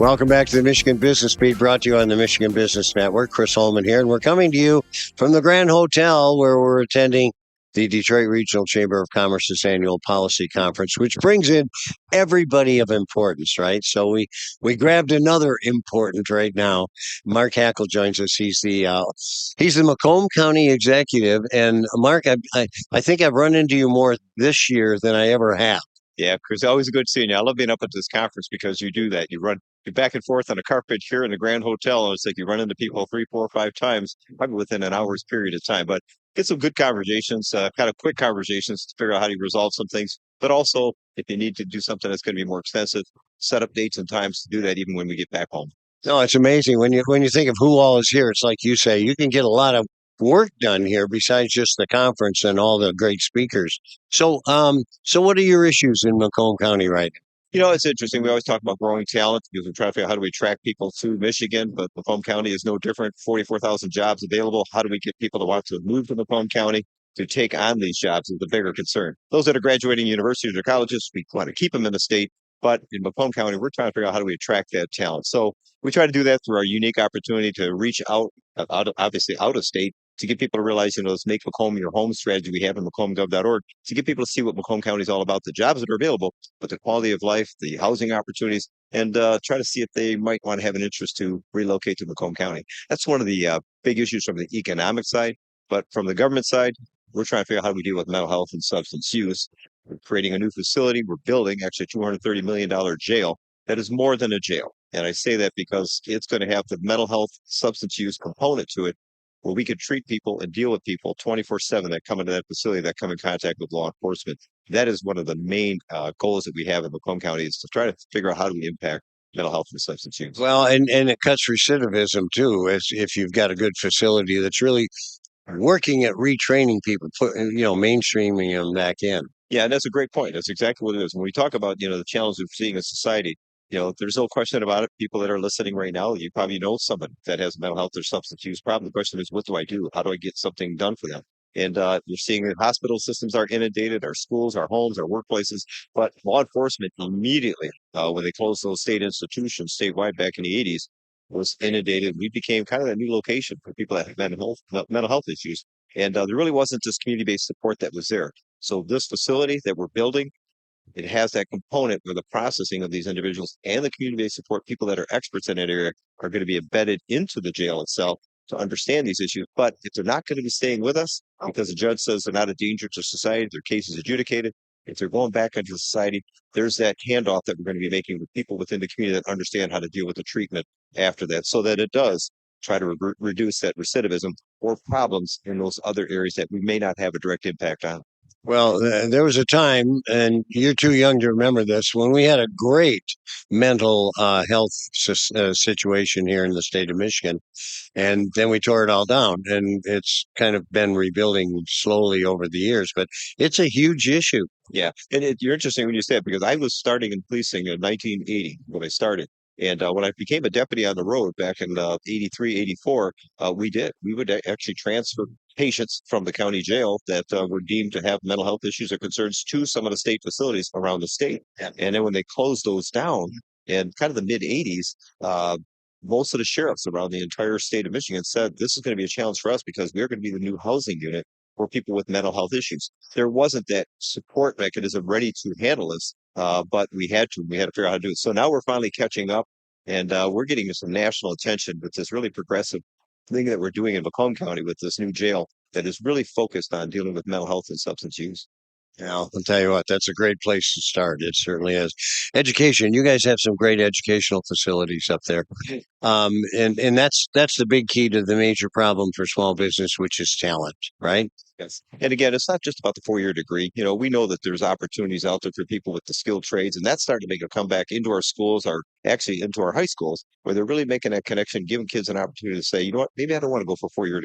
Welcome back to the Michigan Business Beat, brought to you on the Michigan Business Network. Chris Holman here, and we're coming to you from the Grand Hotel, where we're attending the Detroit Regional Chamber of Commerce's annual policy conference, which brings in everybody of importance, right? So we grabbed another important right now. Mark Hackel joins us. He's the Macomb County executive, and Mark, I think I've run into you more this year than I ever have. Yeah, Chris, always good seeing you. I love being up at this conference because you do that. You're back and forth on a carpet here in the Grand Hotel, and it's like you run into people three, four, 5 times, probably within an hour's period of time. But get some good conversations, kind of quick conversations to figure out how to resolve some things. But also, if you need to do something that's going to be more extensive, set up dates and times to do that even when we get back home. No, it's amazing when you think of who all is here. It's like you say, you can get a lot of work done here besides just the conference and all the great speakers. So what are your issues in Macomb County right It's interesting. We always talk about growing talent because we're trying to figure out how do we attract people to Michigan, but Macomb County is no different. 44,000 jobs available. How do we get people to want to move to Macomb County to take on these jobs is the bigger concern. Those that are graduating universities or colleges, we want to keep them in the state. But in Macomb County, we're trying to figure out how do we attract that talent. So we try to do that through our unique opportunity to reach obviously out of state, to get people to realize, this Make Macomb Your Home strategy we have in macombgov.org, to get people to see what Macomb County is all about, the jobs that are available, but the quality of life, the housing opportunities, and try to see if they might want to have an interest to relocate to Macomb County. That's one of the big issues from the economic side. But from the government side, we're trying to figure out how do we deal with mental health and substance use. We're creating a new facility. We're building actually a $230 million jail that is more than a jail. And I say that because it's going to have the mental health substance use component to it, where we could treat people and deal with people 24/7 that come into that facility, that come in contact with law enforcement. That is one of the main goals that we have in Macomb County, is to try to figure out how do we impact mental health and substance use. Well, and it cuts recidivism too, as if you've got a good facility that's really working at retraining people, mainstreaming them back in. Yeah, and that's a great point. That's exactly what it is. When we talk about, the challenges we're seeing in society, there's no question about it. People that are listening right now, you probably know someone that has mental health or substance use problem. The question is, what do I do? How do I get something done for them? And you're seeing that hospital systems are inundated, our schools, our homes, our workplaces. But law enforcement immediately, when they closed those state institutions statewide back in the 80s, was inundated. We became kind of a new location for people that have mental health issues. And there really wasn't this community-based support that was there. So this facility that we're building, it has that component where the processing of these individuals and the community-based support people that are experts in that area are going to be embedded into the jail itself to understand these issues. But if they're not going to be staying with us because the judge says they're not a danger to society, their case is adjudicated, if they're going back into society, there's that handoff that we're going to be making with people within the community that understand how to deal with the treatment after that, so that it does try to reduce that recidivism or problems in those other areas that we may not have a direct impact on. Well, there was a time, and you're too young to remember this, when we had a great mental health situation here in the state of Michigan, and then we tore it all down, and it's kind of been rebuilding slowly over the years, but it's a huge issue. Yeah, and you're interesting when you say it, because I was starting in policing in 1980 when I started. And when I became a deputy on the road back in 83, 84, we would actually transfer patients from the county jail that were deemed to have mental health issues or concerns to some of the state facilities around the state. And then when they closed those down in kind of the mid 80s, most of the sheriffs around the entire state of Michigan said this is going to be a challenge for us because we're going to be the new housing unit for people with mental health issues. There wasn't that support mechanism ready to handle this, but we had to. We had to figure out how to do it. So now we're finally catching up, and we're getting some national attention with this really progressive thing that we're doing in Macomb County with this new jail that is really focused on dealing with mental health and substance use. Yeah, I'll tell you what, that's a great place to start. It certainly is. Education. You guys have some great educational facilities up there. And that's the big key to the major problem for small business, which is talent, right? Yes. And again, it's not just about the 4-year degree. We know that there's opportunities out there for people with the skilled trades, and that's starting to make a comeback into our schools, or actually into our high schools, where they're really making that connection, giving kids an opportunity to say, you know what, maybe I don't want to go for a 4-year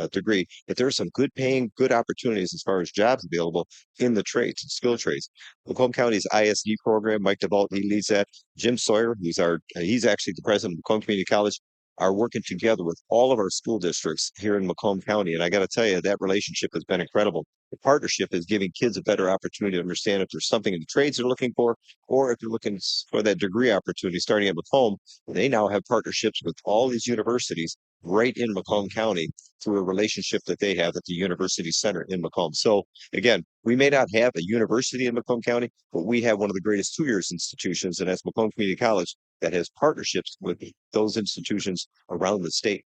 degree, but there's some good paying, good opportunities as far as jobs available in the trades and skill trades. Macomb County's ISD program, Mike DeVault, he leads that. Jim Sawyer, he's actually the president of Macomb Community College. are working together with all of our school districts here in Macomb County. And I got to tell you, that relationship has been incredible. The partnership is giving kids a better opportunity to understand if there's something in the trades they're looking for, or if they're looking for that degree opportunity starting at Macomb. They now have partnerships with all these universities right in Macomb County through a relationship that they have at the University Center in Macomb. So again, we may not have a university in Macomb County, but we have one of the greatest 2 years institutions, and that's Macomb Community College, that has partnerships with those institutions around the state.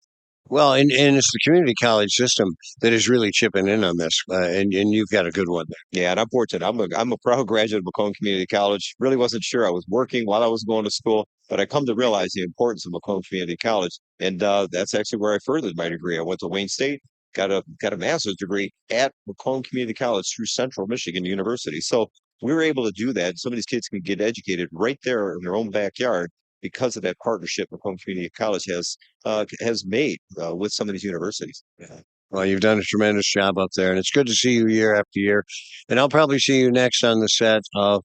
Well, and it's the community college system that is really chipping in on this, and you've got a good one there. Yeah, and I'm fortunate. I'm a proud graduate of Macomb Community College. Really wasn't sure I was working while I was going to school, but I come to realize the importance of Macomb Community College, and that's actually where I furthered my degree. I went to Wayne State, got a master's degree at Macomb Community College through Central Michigan University. So we were able to do that. Some of these kids can get educated right there in their own backyard because of that partnership Macomb Community College has made with some of these universities. Yeah. Well, you've done a tremendous job up there, and it's good to see you year after year. And I'll probably see you next on the set of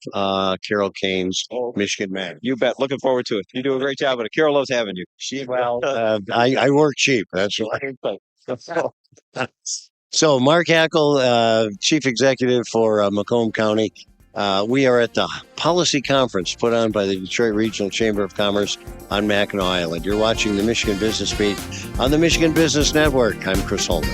Carol Kane's Michigan Man. You bet. Looking forward to it. You do a great job, and Carol loves having you. I work cheap. That's why. So, Mark Hackel, Chief Executive for Macomb County. We are at the policy conference put on by the Detroit Regional Chamber of Commerce on Mackinac Island. You're watching the Michigan Business Beat on the Michigan Business Network. I'm Chris Holman.